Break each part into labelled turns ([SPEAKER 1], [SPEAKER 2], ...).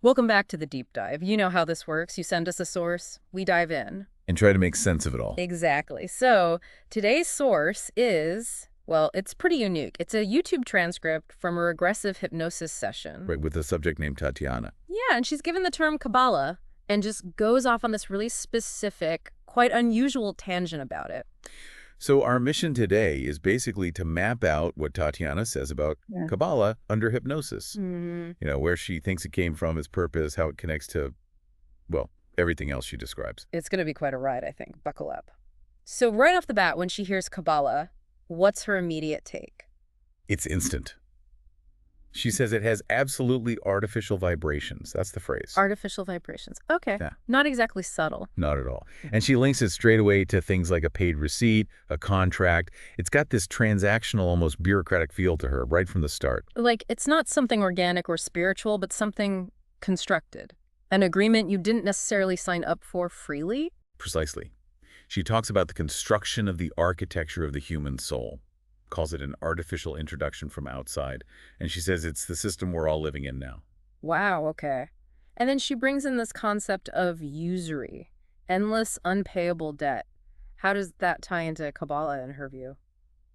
[SPEAKER 1] Welcome back to the deep dive. You know how this works. You send us a source, we dive in.
[SPEAKER 2] And try to make sense of it all.
[SPEAKER 1] Exactly. So today's source is, well, it's pretty unique. It's a YouTube transcript from a regressive hypnosis session.
[SPEAKER 2] Right, with a subject named Tatiana.
[SPEAKER 1] Yeah, and she's given the term Kabbalah and just goes off on this really specific, quite unusual tangent about it.
[SPEAKER 2] So our mission today is basically to map out what Tatiana says about
[SPEAKER 1] Yeah.
[SPEAKER 2] Kabbalah under hypnosis.
[SPEAKER 1] Mm,
[SPEAKER 2] Where she thinks it came from, its purpose, how it connects to, well, everything else she describes.
[SPEAKER 1] it's going to be quite a ride, I think. Buckle up. So right off the bat, when she hears Kabbalah, what's her immediate take?
[SPEAKER 2] It's instant. She says it has absolutely artificial vibrations. That's the phrase.
[SPEAKER 1] Artificial vibrations. Okay.
[SPEAKER 2] Yeah.
[SPEAKER 1] Not exactly subtle.
[SPEAKER 2] Not at all. And she links it straight away to things like a paid receipt, a contract. It's got this transactional, almost bureaucratic feel to her right from the start.
[SPEAKER 1] Like, it's not something organic or spiritual, but something constructed. An agreement you didn't necessarily sign up for freely?
[SPEAKER 2] Precisely. She talks about the construction of the architecture of the human soul, calls it an artificial introduction from outside, and she says it's the system we're all living in now.
[SPEAKER 1] Wow, okay. And then she brings in this concept of usury, endless unpayable debt. How does that tie into Kabbalah in her view?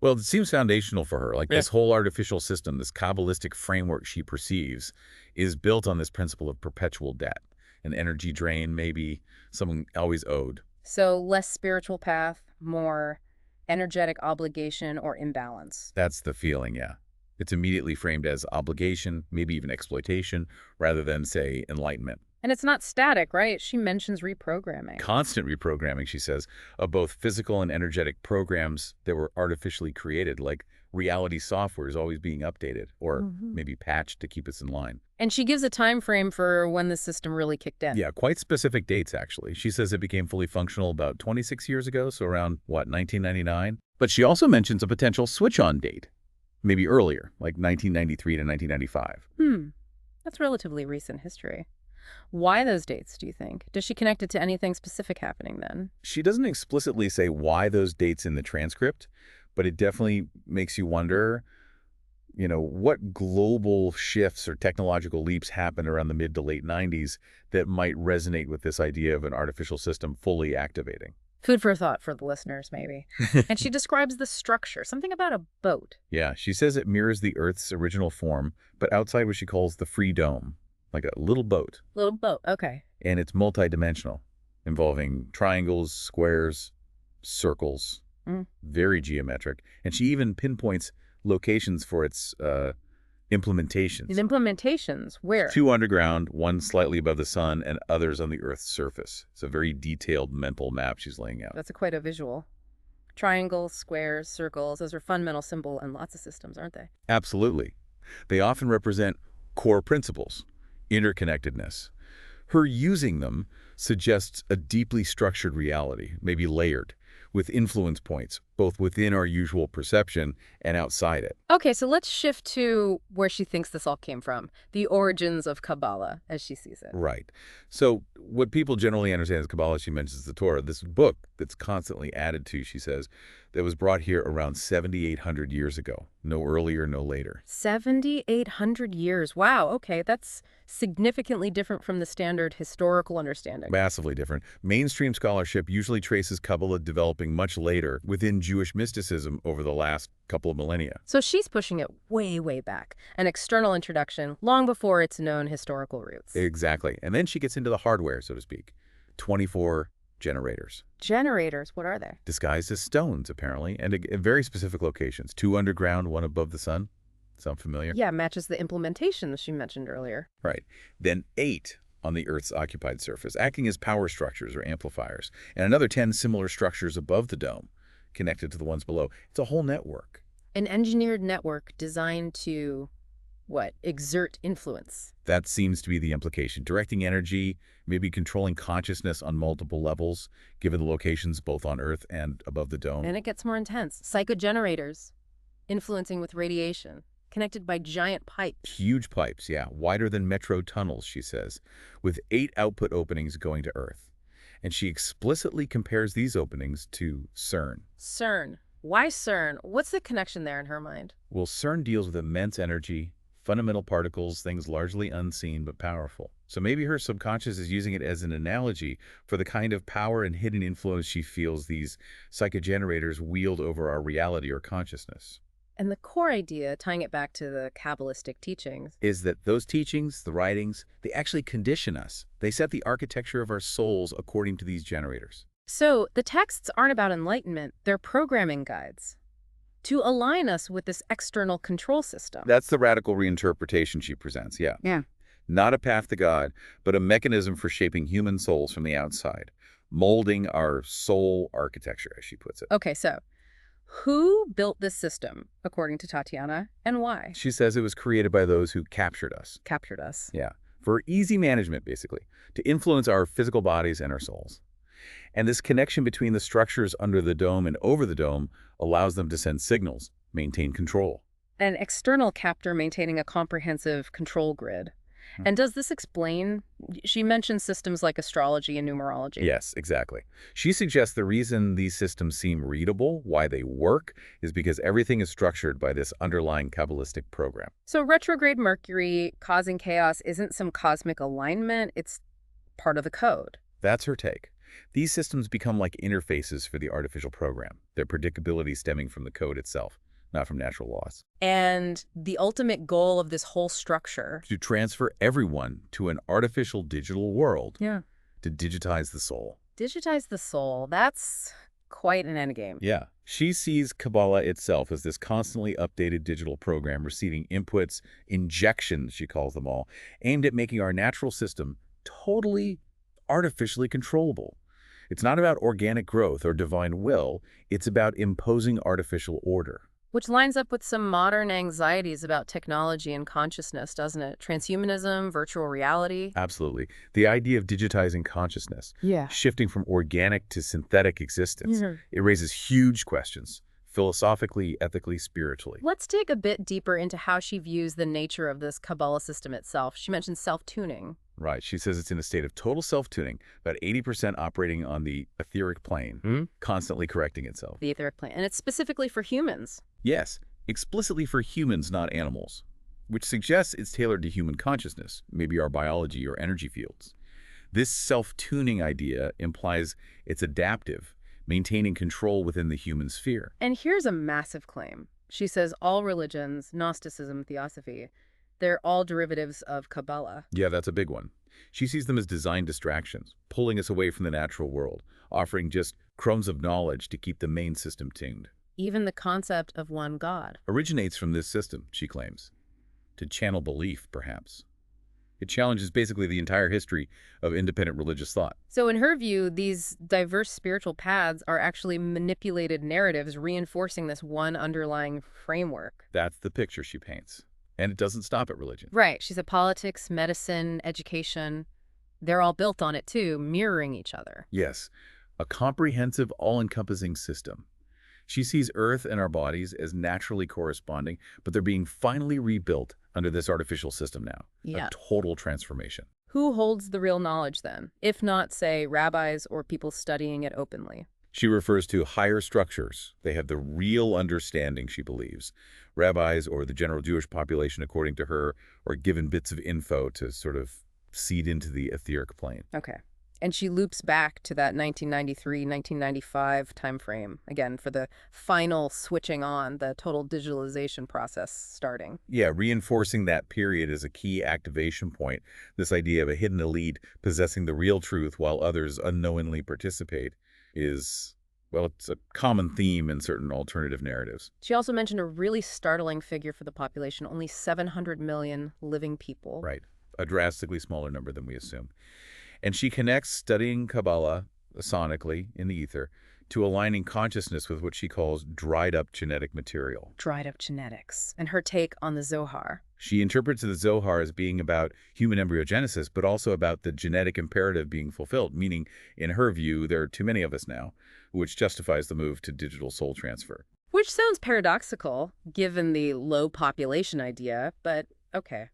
[SPEAKER 2] Well, it seems foundational for her. Like
[SPEAKER 1] Yeah.
[SPEAKER 2] this whole artificial system, this Kabbalistic framework she perceives, is built on this principle of perpetual debt, an energy drain, maybe someone always owed.
[SPEAKER 1] So less spiritual path, more energetic obligation or imbalance.
[SPEAKER 2] That's the feeling, yeah. It's immediately framed as obligation, maybe even exploitation, rather than, say, enlightenment.
[SPEAKER 1] And it's not static, right? She mentions reprogramming.
[SPEAKER 2] Constant reprogramming, she says, of both physical and energetic programs that were artificially created, like reality software is always being updated or
[SPEAKER 1] Mhm.
[SPEAKER 2] maybe patched to keep us in line.
[SPEAKER 1] And she gives a time frame for when the system really kicked in.
[SPEAKER 2] Yeah, quite specific dates, actually. She says it became fully functional about 26 years ago, so around, what, 1999? But she also mentions a potential switch-on date, maybe earlier, like 1993 to 1995.
[SPEAKER 1] That's relatively recent history. Why those dates, do you think? Does she connect it to anything specific happening then?
[SPEAKER 2] She doesn't explicitly say why those dates in the transcript, but it definitely makes you wonder, what global shifts or technological leaps happened around the mid to late 90s that might resonate with this idea of an artificial system fully activating.
[SPEAKER 1] Food for thought for the listeners, maybe. And she describes the structure, something about a boat.
[SPEAKER 2] Yeah, she says it mirrors the Earth's original form, but outside what she calls the free dome, like a little boat.
[SPEAKER 1] Little boat, okay.
[SPEAKER 2] And it's multidimensional, involving triangles, squares, circles,
[SPEAKER 1] Mm.
[SPEAKER 2] very geometric. And she even pinpoints locations for its implementations.
[SPEAKER 1] These implementations, where?
[SPEAKER 2] Two underground, one slightly above the sun, and others on the Earth's surface. It's a very detailed mental map she's laying out.
[SPEAKER 1] That's quite a visual. Triangles, squares, circles, those are fundamental symbols in lots of systems, aren't they?
[SPEAKER 2] Absolutely. They often represent core principles, interconnectedness. Her using them suggests a deeply structured reality, maybe layered, with influence points, both within our usual perception and outside it.
[SPEAKER 1] Okay, so let's shift to where she thinks this all came from, the origins of Kabbalah, as she sees it.
[SPEAKER 2] Right. So what people generally understand as Kabbalah, she mentions the Torah, this book that's constantly added to, she says, that was brought here around 7,800 years ago. No earlier, no later.
[SPEAKER 1] 7,800 years. Wow, okay, that's significantly different from the standard historical understanding.
[SPEAKER 2] Massively different. Mainstream scholarship usually traces Kabbalah developing much later within Jewish mysticism over the last couple of millennia.
[SPEAKER 1] So she's pushing it way, way back, an external introduction long before its known historical roots.
[SPEAKER 2] Exactly. And then she gets into the hardware, so to speak. 24 generators.
[SPEAKER 1] Generators, what are they?
[SPEAKER 2] Disguised as stones, apparently, and at very specific locations. 2 underground, 1 above the sun. Sound familiar?
[SPEAKER 1] Yeah, matches the implementation she mentioned earlier.
[SPEAKER 2] Right. Then 8 on the Earth's occupied surface, acting as power structures or amplifiers, and another 10 similar structures above the dome, connected to the ones below. It's a whole network.
[SPEAKER 1] An engineered network designed to, what, exert influence.
[SPEAKER 2] That seems to be the implication. Directing energy, maybe controlling consciousness on multiple levels, given the locations both on Earth and above the dome.
[SPEAKER 1] And it gets more intense. Psychogenerators, influencing with radiation, connected by giant pipes.
[SPEAKER 2] Huge pipes, yeah, wider than metro tunnels, she says, with 8 output openings going to Earth. And she explicitly compares these openings to CERN.
[SPEAKER 1] CERN. Why CERN? What's the connection there in her mind?
[SPEAKER 2] Well, CERN deals with immense energy, fundamental particles, things largely unseen but powerful. So maybe her subconscious is using it as an analogy for the kind of power and hidden influence she feels these psychogenerators wield over our reality or consciousness.
[SPEAKER 1] And the core idea, tying it back to the Kabbalistic teachings.
[SPEAKER 2] Is that those teachings, the writings, they actually condition us. They set the architecture of our souls according to these generators.
[SPEAKER 1] So the texts aren't about enlightenment, they're programming guides to align us with this external control system.
[SPEAKER 2] That's the radical reinterpretation she presents, yeah.
[SPEAKER 1] Yeah.
[SPEAKER 2] Not a path to God, but a mechanism for shaping human souls from the outside, molding our soul architecture, as she puts it.
[SPEAKER 1] Okay, so who built this system, according to Tatiana, and why?
[SPEAKER 2] She says it was created by those who captured us.
[SPEAKER 1] Captured us.
[SPEAKER 2] Yeah. For easy management, basically, to influence our physical bodies and our souls. And this connection between the structures under the dome and over the dome allows them to send signals, maintain control.
[SPEAKER 1] An external captor maintaining a comprehensive control grid. And does this explain, she mentioned systems like astrology and numerology.
[SPEAKER 2] Yes, exactly. She suggests the reason these systems seem readable, why they work, is because everything is structured by this underlying Kabbalistic program.
[SPEAKER 1] So retrograde Mercury causing chaos isn't some cosmic alignment, it's part of the code.
[SPEAKER 2] That's her take. These systems become like interfaces for the artificial program, their predictability stemming from the code itself, not from natural laws.
[SPEAKER 1] And the ultimate goal of this whole structure.
[SPEAKER 2] To transfer everyone to an artificial digital world.
[SPEAKER 1] Yeah.
[SPEAKER 2] To digitize the soul.
[SPEAKER 1] Digitize the soul. That's quite an endgame.
[SPEAKER 2] Yeah. She sees Kabbalah itself as this constantly updated digital program receiving inputs, injections, she calls them all, aimed at making our natural system totally artificially controllable. It's not about organic growth or divine will. It's about imposing artificial order.
[SPEAKER 1] Which lines up with some modern anxieties about technology and consciousness, doesn't it? Transhumanism, virtual reality.
[SPEAKER 2] Absolutely. The idea of digitizing consciousness,
[SPEAKER 1] Yeah.
[SPEAKER 2] shifting from organic to synthetic existence,
[SPEAKER 1] Mhm.
[SPEAKER 2] it raises huge questions, philosophically, ethically, spiritually.
[SPEAKER 1] Let's dig a bit deeper into how she views the nature of this Kabbalah system itself. She mentioned self-tuning.
[SPEAKER 2] Right. She says it's in a state of total self-tuning, about 80% operating on the etheric plane, constantly correcting itself.
[SPEAKER 1] The etheric plane. And it's specifically for humans.
[SPEAKER 2] Yes, explicitly for humans, not animals, which suggests it's tailored to human consciousness, maybe our biology or energy fields. This self-tuning idea implies it's adaptive, maintaining control within the human sphere.
[SPEAKER 1] And here's a massive claim. She says all religions, Gnosticism, Theosophy, they're all derivatives of Kabbalah.
[SPEAKER 2] Yeah, that's a big one. She sees them as design distractions, pulling us away from the natural world, offering just crumbs of knowledge to keep the main system tuned.
[SPEAKER 1] Even the concept of one God.
[SPEAKER 2] Originates from this system, she claims, to channel belief, perhaps. It challenges basically the entire history of independent religious thought.
[SPEAKER 1] So in her view, these diverse spiritual paths are actually manipulated narratives reinforcing this one underlying framework.
[SPEAKER 2] That's the picture she paints. And it doesn't stop at religion.
[SPEAKER 1] Right. She said politics, medicine, education, they're all built on it too, mirroring each other.
[SPEAKER 2] Yes, a comprehensive, all-encompassing system. She sees Earth and our bodies as naturally corresponding, but they're being finally rebuilt under this artificial system now.
[SPEAKER 1] Yeah.
[SPEAKER 2] A total transformation.
[SPEAKER 1] Who holds the real knowledge then, if not, say, rabbis or people studying it openly?
[SPEAKER 2] She refers to higher structures. They have the real understanding, she believes. Rabbis or the general Jewish population, according to her, are given bits of info to sort of seed into the etheric plane.
[SPEAKER 1] Okay. And she loops back to that 1993, 1995 timeframe, again, for the final switching on, the total digitalization process starting.
[SPEAKER 2] Yeah, reinforcing that period as a key activation point, this idea of a hidden elite possessing the real truth while others unknowingly participate is, well, it's a common theme in certain alternative narratives.
[SPEAKER 1] She also mentioned a really startling figure for the population, only 700 million living people.
[SPEAKER 2] Right, a drastically smaller number than we assume. And she connects studying Kabbalah sonically in the ether to aligning consciousness with what she calls dried-up genetic material.
[SPEAKER 1] Dried-up genetics, and her take on the Zohar.
[SPEAKER 2] She interprets the Zohar as being about human embryogenesis, but also about the genetic imperative being fulfilled, meaning, in her view, there are too many of us now, which justifies the move to digital soul transfer.
[SPEAKER 1] Which sounds paradoxical, given the low population idea, but okay.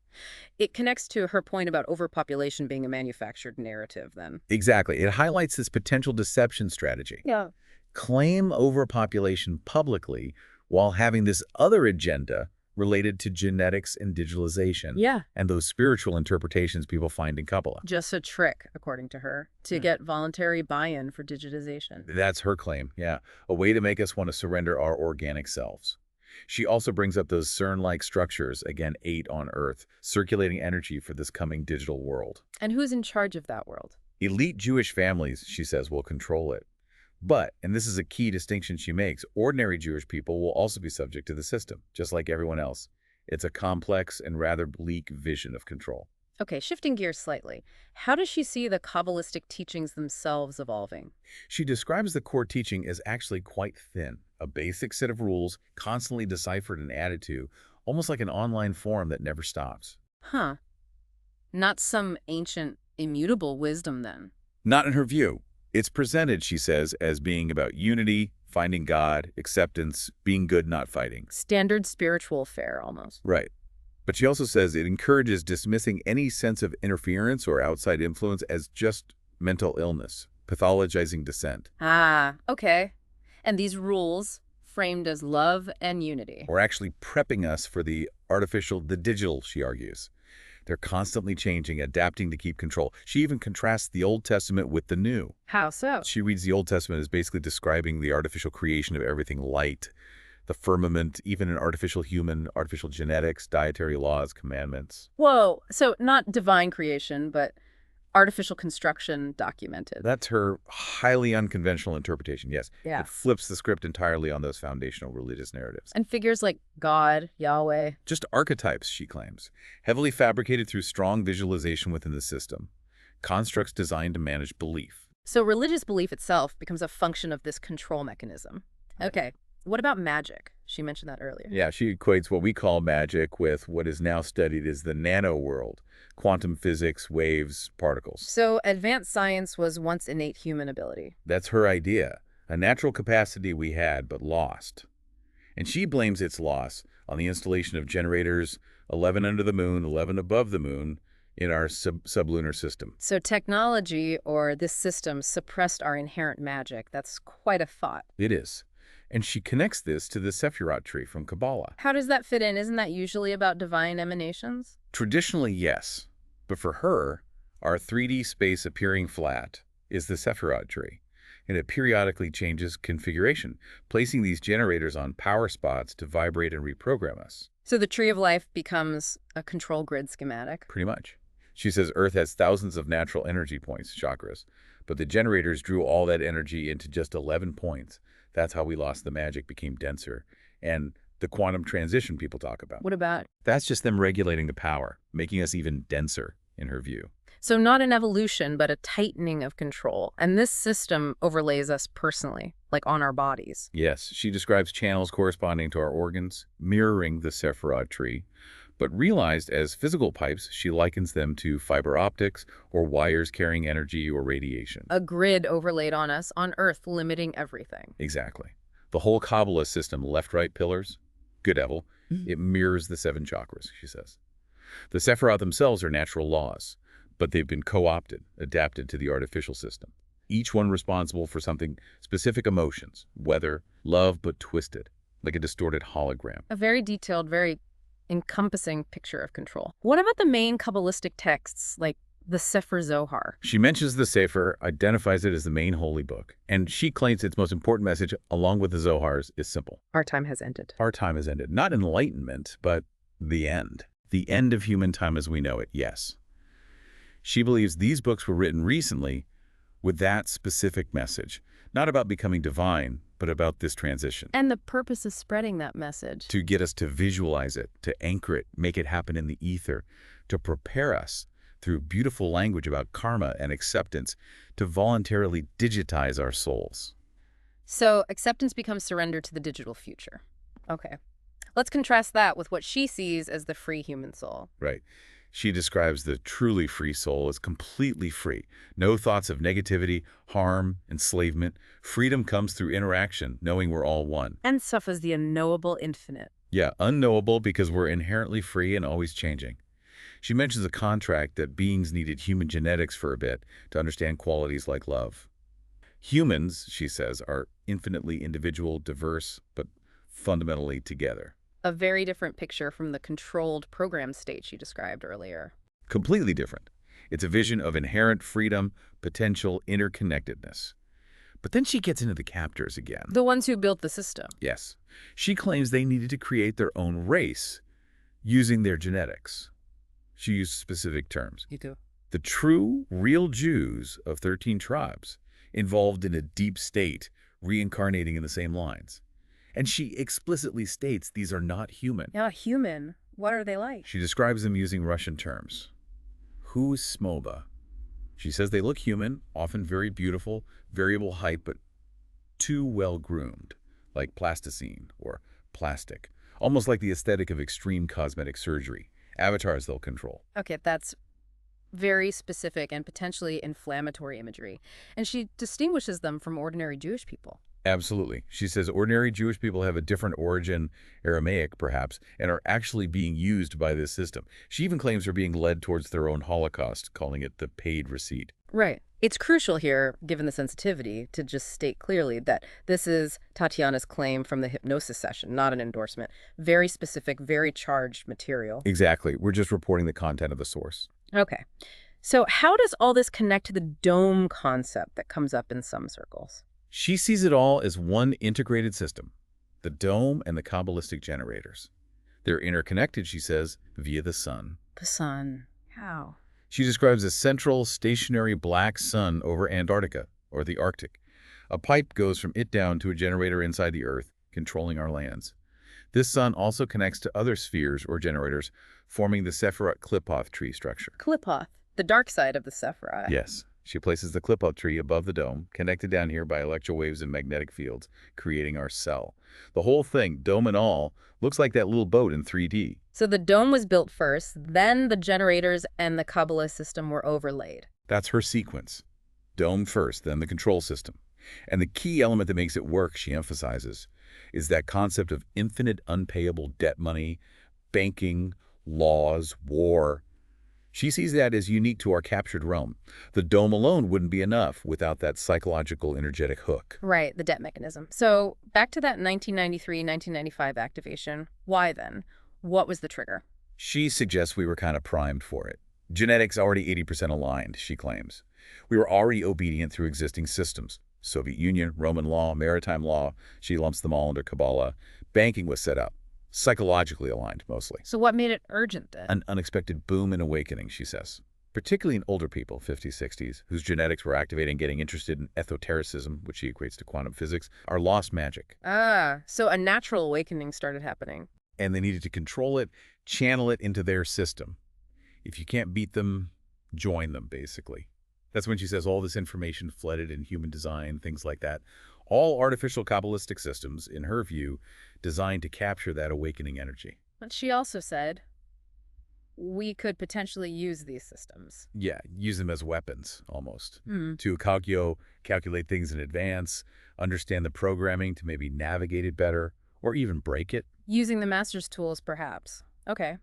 [SPEAKER 1] It connects to her point about overpopulation being a manufactured narrative, then.
[SPEAKER 2] Exactly. It highlights this potential deception strategy.
[SPEAKER 1] Yeah.
[SPEAKER 2] Claim overpopulation publicly while having this other agenda related to genetics and digitalization,
[SPEAKER 1] Yeah.
[SPEAKER 2] and those spiritual interpretations people find in Kabbalah.
[SPEAKER 1] Just a trick, according to her, to get voluntary buy-in for digitization.
[SPEAKER 2] That's her claim, yeah. A way to make us want to surrender our organic selves. She also brings up those CERN-like structures, again, 8 on Earth, circulating energy for this coming digital world.
[SPEAKER 1] And who's in charge of that world?
[SPEAKER 2] Elite Jewish families, she says, will control it. But, and this is a key distinction she makes, ordinary Jewish people will also be subject to the system, just like everyone else. It's a complex and rather bleak vision of control.
[SPEAKER 1] Okay, shifting gears slightly. How does she see the Kabbalistic teachings themselves evolving?
[SPEAKER 2] She describes the core teaching as actually quite thin, a basic set of rules constantly deciphered and added to, almost like an online forum that never stops.
[SPEAKER 1] Huh. Not some ancient, immutable wisdom, then.
[SPEAKER 2] Not in her view. It's presented, she says, as being about unity, finding God, acceptance, being good, not fighting.
[SPEAKER 1] Standard spiritual fare, almost.
[SPEAKER 2] Right. But she also says it encourages dismissing any sense of interference or outside influence as just mental illness, pathologizing dissent.
[SPEAKER 1] Ah, okay. And these rules, framed as love and unity.
[SPEAKER 2] Or actually prepping us for the artificial, the digital, she argues. They're constantly changing, adapting to keep control. She even contrasts the Old Testament with the New.
[SPEAKER 1] How so?
[SPEAKER 2] She reads the Old Testament as basically describing the artificial creation of everything light, the firmament, even an artificial human, artificial genetics, dietary laws, commandments.
[SPEAKER 1] Whoa, so not divine creation, but artificial construction documented.
[SPEAKER 2] That's her highly unconventional interpretation, yes.
[SPEAKER 1] Yeah.
[SPEAKER 2] It flips the script entirely on those foundational religious narratives.
[SPEAKER 1] And figures like God, Yahweh.
[SPEAKER 2] Just archetypes, she claims, heavily fabricated through strong visualization within the system, constructs designed to manage belief.
[SPEAKER 1] So religious belief itself becomes a function of this control mechanism. Okay, what about magic? She mentioned that earlier.
[SPEAKER 2] Yeah, she equates what we call magic with what is now studied as the nano world, quantum physics, waves, particles.
[SPEAKER 1] So advanced science was once innate human ability.
[SPEAKER 2] That's her idea, a natural capacity we had but lost. And she blames its loss on the installation of generators 11 under the moon, 11 above the moon, in our sublunar system.
[SPEAKER 1] So technology, or this system, suppressed our inherent magic. That's quite a thought.
[SPEAKER 2] It is. And she connects this to the Sephirot tree from Kabbalah.
[SPEAKER 1] How does that fit in? Isn't that usually about divine emanations?
[SPEAKER 2] Traditionally, yes. But for her, our 3D space appearing flat is the Sephirot tree, and it periodically changes configuration, placing these generators on power spots to vibrate and reprogram us.
[SPEAKER 1] So the tree of life becomes a control grid schematic?
[SPEAKER 2] Pretty much. She says Earth has thousands of natural energy points, chakras, but the generators drew all that energy into just 11 points. That's how we lost the magic, became denser. And the quantum transition people talk about.
[SPEAKER 1] What about?
[SPEAKER 2] That's just them regulating the power, making us even denser, in her view.
[SPEAKER 1] So not an evolution, but a tightening of control. And this system overlays us personally, like on our bodies.
[SPEAKER 2] Yes, she describes channels corresponding to our organs, mirroring the Sephirot tree, but realized as physical pipes, she likens them to fiber optics or wires carrying energy or radiation.
[SPEAKER 1] A grid overlaid on us on Earth, limiting everything.
[SPEAKER 2] Exactly. The whole Kabbalah system, left-right pillars, good evil, it mirrors the 7 chakras, she says. The Sephirot themselves are natural laws, but they've been co-opted, adapted to the artificial system. Each one responsible for something specific emotions, whether love but twisted, like a distorted hologram.
[SPEAKER 1] A very detailed, very encompassing picture of control. What about the main Kabbalistic texts, like the Sefer Zohar?
[SPEAKER 2] She mentions the Sefer, identifies it as the main holy book, and she claims its most important message, along with the Zohars, is simple.
[SPEAKER 1] Our time has ended.
[SPEAKER 2] Our time has ended. Not enlightenment, but the end. The end of human time as we know it, yes. She believes these books were written recently with that specific message, not about becoming divine, but about this transition.
[SPEAKER 1] And the purpose of spreading that message.
[SPEAKER 2] To get us to visualize it, to anchor it, make it happen in the ether, to prepare us through beautiful language about karma and acceptance, to voluntarily digitize our souls.
[SPEAKER 1] So acceptance becomes surrender to the digital future. Okay. Let's contrast that with what she sees as the free human soul.
[SPEAKER 2] Right. She describes the truly free soul as completely free. No thoughts of negativity, harm, enslavement. Freedom comes through interaction, knowing we're all one.
[SPEAKER 1] And suffers the unknowable infinite.
[SPEAKER 2] Yeah, unknowable because we're inherently free and always changing. She mentions a contract that beings needed human genetics for a bit to understand qualities like love. Humans, she says, are infinitely individual, diverse, but fundamentally together.
[SPEAKER 1] A very different picture from the controlled program state she described earlier.
[SPEAKER 2] Completely different. It's a vision of inherent freedom, potential, interconnectedness. But then she gets into the captors again.
[SPEAKER 1] The ones who built the system.
[SPEAKER 2] Yes. She claims they needed to create their own race using their genetics. She used specific terms.
[SPEAKER 1] You do.
[SPEAKER 2] The true, real Jews of 13 tribes involved in a deep state, reincarnating in the same lines. And she explicitly states these are not human.
[SPEAKER 1] Yeah, human. What are they like?
[SPEAKER 2] She describes them using Russian terms. Who is Smoba? She says they look human, often very beautiful, variable height, but too well-groomed, like plasticine or plastic, almost like the aesthetic of extreme cosmetic surgery. Avatars they'll control.
[SPEAKER 1] Okay, that's very specific and potentially inflammatory imagery. And she distinguishes them from ordinary Jewish people.
[SPEAKER 2] Absolutely. She says ordinary Jewish people have a different origin, Aramaic perhaps, and are actually being used by this system. She even claims they're being led towards their own Holocaust, calling it the paid receipt.
[SPEAKER 1] Right. It's crucial here, given the sensitivity, to just state clearly that this is Tatiana's claim from the hypnosis session, not an endorsement. Very specific, very charged material.
[SPEAKER 2] Exactly. We're just reporting the content of the source.
[SPEAKER 1] Okay. So how does all this connect to the dome concept that comes up in some circles?
[SPEAKER 2] She sees it all as one integrated system, the dome and the Kabbalistic generators. They're interconnected, she says, via the sun.
[SPEAKER 1] The sun. How?
[SPEAKER 2] She describes a central, stationary black sun over Antarctica, or the Arctic. A pipe goes from it down to a generator inside the Earth, controlling our lands. This sun also connects to other spheres or generators, forming the Sephiroth-Klippoth tree structure.
[SPEAKER 1] Klippoth, the dark side of the Sephiroth.
[SPEAKER 2] Yes. She places the Klippoth tree above the dome, connected down here by electrowaves and magnetic fields, creating our cell. The whole thing, dome and all, looks like that little boat in 3D.
[SPEAKER 1] So the dome was built first, then the generators and the Kabbalah system were overlaid.
[SPEAKER 2] That's her sequence. Dome first, then the control system. And the key element that makes it work, she emphasizes, is that concept of infinite unpayable debt money, banking, laws, war. She sees that as unique to our captured realm. The dome alone wouldn't be enough without that psychological energetic hook.
[SPEAKER 1] Right, the debt mechanism. So back to that 1993-1995 activation. Why then? What was the trigger?
[SPEAKER 2] She suggests we were kind of primed for it. Genetics already 80% aligned, she claims. We were already obedient through existing systems. Soviet Union, Roman law, maritime law, she lumps them all under Kabbalah. Banking was set up. Psychologically aligned, mostly.
[SPEAKER 1] So what made it urgent then?
[SPEAKER 2] An unexpected boom and awakening, she says. Particularly in older people, 50s, 60s, whose genetics were activating, getting interested in esotericism, which she equates to quantum physics, are lost magic.
[SPEAKER 1] Ah, so a natural awakening started happening.
[SPEAKER 2] And they needed to control it, channel it into their system. If you can't beat them, join them, basically. That's when she says all this information flooded in human design, things like that. All artificial Kabbalistic systems, in her view, designed to capture that awakening energy.
[SPEAKER 1] But she also said we could potentially use these systems.
[SPEAKER 2] Yeah, use them as weapons, almost.
[SPEAKER 1] Hmm.
[SPEAKER 2] To calculate things in advance, understand the programming to maybe navigate it better, or even break it.
[SPEAKER 1] Using the master's tools, perhaps. Okay.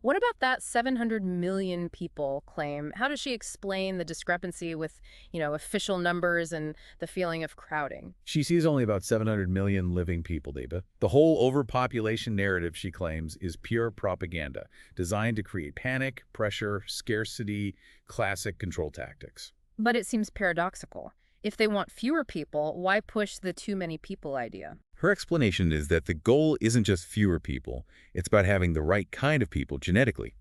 [SPEAKER 1] What about that 700 million people claim? How does she explain the discrepancy with, official numbers and the feeling of crowding?
[SPEAKER 2] She sees only about 700 million living people, Deba. The whole overpopulation narrative, she claims, is pure propaganda, designed to create panic, pressure, scarcity, classic control tactics.
[SPEAKER 1] But it seems paradoxical. If they want fewer people, why push the too many people idea?
[SPEAKER 2] Her explanation is that the goal isn't just fewer people, it's about having the right kind of people genetically,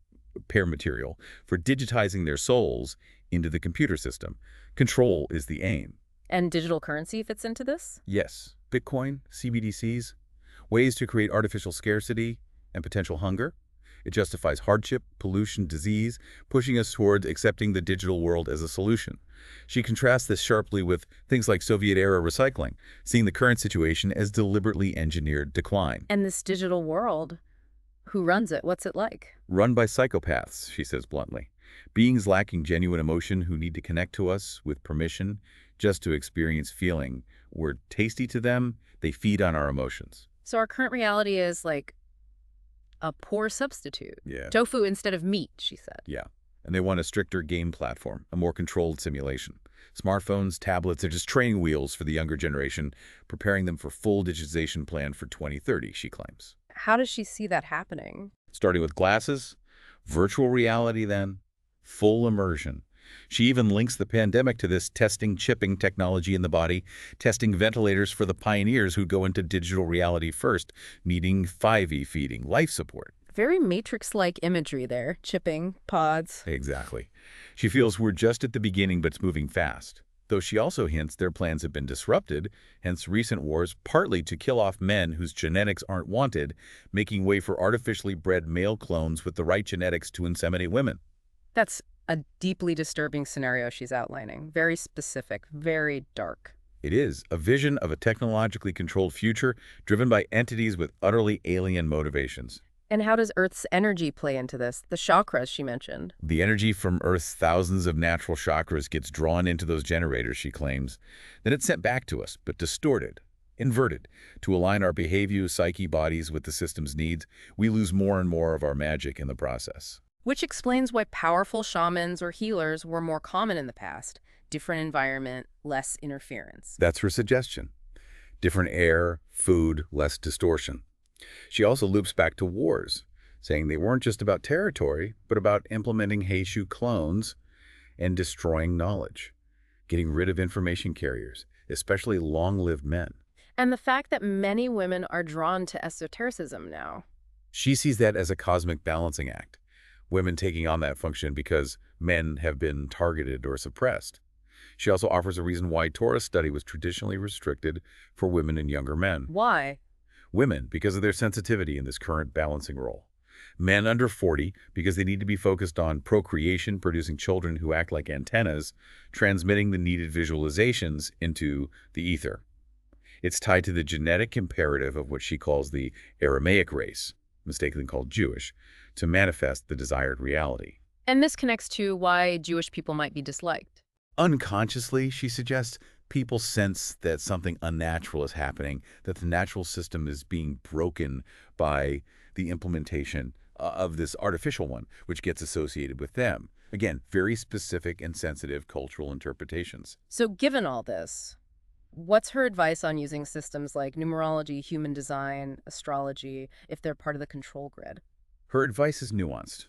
[SPEAKER 2] pair material, for digitizing their souls into the computer system. Control is the aim.
[SPEAKER 1] And digital currency fits into this?
[SPEAKER 2] Yes, Bitcoin, CBDCs, ways to create artificial scarcity and potential hunger. It justifies hardship, pollution, disease, pushing us towards accepting the digital world as a solution. She contrasts this sharply with things like Soviet-era recycling, seeing the current situation as deliberately engineered decline.
[SPEAKER 1] And this digital world, who runs it? What's it like?
[SPEAKER 2] Run by psychopaths, she says bluntly. Beings lacking genuine emotion who need to connect to us with permission just to experience feeling. We're tasty to them, they feed on our emotions.
[SPEAKER 1] So our current reality is like a poor substitute.
[SPEAKER 2] Yeah.
[SPEAKER 1] Tofu instead of meat, she said.
[SPEAKER 2] Yeah. And they want a stricter game platform, a more controlled simulation. Smartphones, tablets, they're just training wheels for the younger generation, preparing them for full digitization plan for 2030, she claims.
[SPEAKER 1] How does she see that happening?
[SPEAKER 2] Starting with glasses, virtual reality then, full immersion. She even links the pandemic to this testing chipping technology in the body, testing ventilators for the pioneers who go into digital reality first, needing 5E feeding, life support.
[SPEAKER 1] Very Matrix-like imagery there. Chipping, pods.
[SPEAKER 2] Exactly. She feels we're just at the beginning, but it's moving fast. Though she also hints their plans have been disrupted, hence recent wars partly to kill off men whose genetics aren't wanted, making way for artificially bred male clones with the right genetics to inseminate women.
[SPEAKER 1] That's a deeply disturbing scenario she's outlining. Very specific, very dark.
[SPEAKER 2] It is a vision of a technologically controlled future driven by entities with utterly alien motivations.
[SPEAKER 1] And how does Earth's energy play into this? The chakras she mentioned.
[SPEAKER 2] The energy from Earth's thousands of natural chakras gets drawn into those generators, she claims. Then it's sent back to us, but distorted, inverted. To align our behavior, psyche, bodies with the system's needs, we lose more and more of our magic in the process.
[SPEAKER 1] Which explains why powerful shamans or healers were more common in the past. Different environment, less interference.
[SPEAKER 2] That's her suggestion. Different air, food, less distortion. She also loops back to wars, saying they weren't just about territory, but about implementing Heishu clones and destroying knowledge, getting rid of information carriers, especially long-lived men.
[SPEAKER 1] And the fact that many women are drawn to esotericism now.
[SPEAKER 2] She sees that as a cosmic balancing act, women taking on that function because men have been targeted or suppressed. She also offers a reason why Torah study was traditionally restricted for women and younger men.
[SPEAKER 1] Why?
[SPEAKER 2] Women, because of their sensitivity in this current balancing role. Men under 40, because they need to be focused on procreation, producing children who act like antennas, transmitting the needed visualizations into the ether. It's tied to the genetic imperative of what she calls the Aramaic race, mistakenly called Jewish, to manifest the desired reality.
[SPEAKER 1] And this connects to why Jewish people might be disliked.
[SPEAKER 2] Unconsciously, she suggests, people sense that something unnatural is happening, that the natural system is being broken by the implementation of this artificial one, which gets associated with them. Again, very specific and sensitive cultural interpretations.
[SPEAKER 1] So given all this, what's her advice on using systems like numerology, human design, astrology, if they're part of the control grid?
[SPEAKER 2] Her advice is nuanced.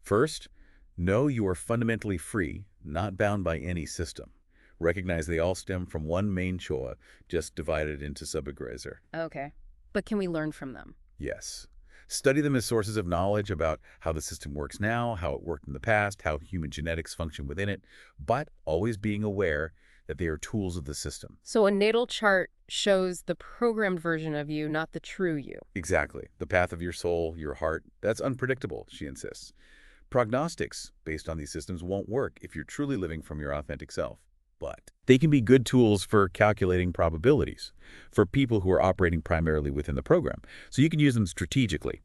[SPEAKER 2] First, know you are fundamentally free, not bound by any system. Recognize they all stem from one main choa, just divided into subaggressor.
[SPEAKER 1] Okay. But can we learn from them?
[SPEAKER 2] Yes. Study them as sources of knowledge about how the system works now, how it worked in the past, how human genetics function within it, but always being aware that they are tools of the system.
[SPEAKER 1] So a natal chart shows the programmed version of you, not the true you.
[SPEAKER 2] Exactly. The path of your soul, your heart, that's unpredictable, she insists. Prognostics based on these systems won't work if you're truly living from your authentic self. But they can be good tools for calculating probabilities for people who are operating primarily within the program. So you can use them strategically.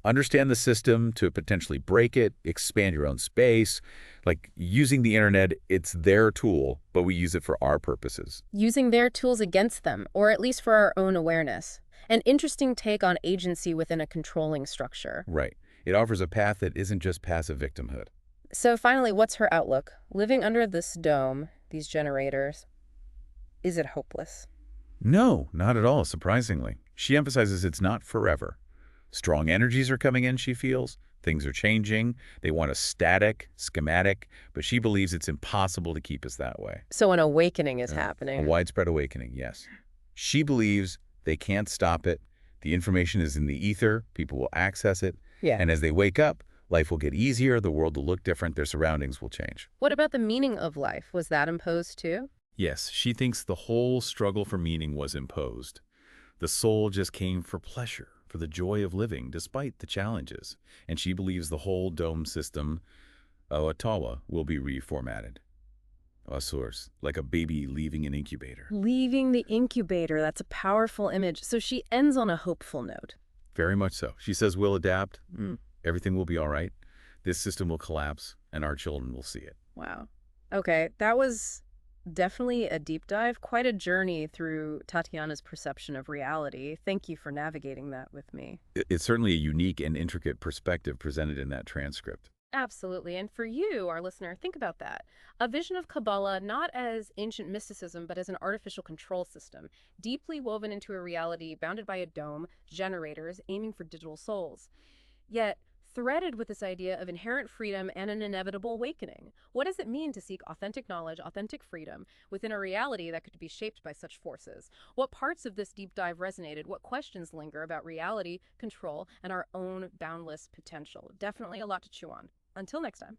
[SPEAKER 2] Understand the system to potentially break it, expand your own space. Like using the internet, it's their tool, but we use it for our purposes.
[SPEAKER 1] Using their tools against them, or at least for our own awareness. An interesting take on agency within a controlling structure.
[SPEAKER 2] Right. It offers a path that isn't just passive victimhood.
[SPEAKER 1] So finally, what's her outlook? Living under this dome, these generators, is it hopeless?
[SPEAKER 2] No, not at all, surprisingly. She emphasizes it's not forever. Strong energies are coming in, she feels. Things are changing. They want a static, schematic, but she believes it's impossible to keep us that way.
[SPEAKER 1] So an awakening is
[SPEAKER 2] A
[SPEAKER 1] happening.
[SPEAKER 2] widespread awakening, yes. She believes they can't stop it. The information is in the ether. People will access it.
[SPEAKER 1] Yeah.
[SPEAKER 2] And as they wake up, life will get easier. The world will look different. Their surroundings will change.
[SPEAKER 1] What about the meaning of life? Was that imposed too?
[SPEAKER 2] Yes, she thinks the whole struggle for meaning was imposed. The soul just came for pleasure, for the joy of living, despite the challenges. And she believes the whole dome system, Ottawa, will be reformatted. A source, like a baby leaving an incubator.
[SPEAKER 1] Leaving the incubator, that's a powerful image. So she ends on a hopeful note.
[SPEAKER 2] Very much so. She says we'll adapt. Everything will be all right. This system will collapse, and our children will see it.
[SPEAKER 1] Wow. Okay, that was definitely a deep dive, quite a journey through Tatiana's perception of reality. Thank you for navigating that with me.
[SPEAKER 2] It's certainly a unique and intricate perspective presented in that transcript.
[SPEAKER 1] Absolutely. And for you, our listener, think about that. A vision of Kabbalah not as ancient mysticism, but as an artificial control system, deeply woven into a reality bounded by a dome, generators aiming for digital souls. Yet, threaded with this idea of inherent freedom and an inevitable awakening. What does it mean to seek authentic knowledge, authentic freedom, within a reality that could be shaped by such forces? What parts of this deep dive resonated? What questions linger about reality, control, and our own boundless potential? Definitely a lot to chew on. Until next time.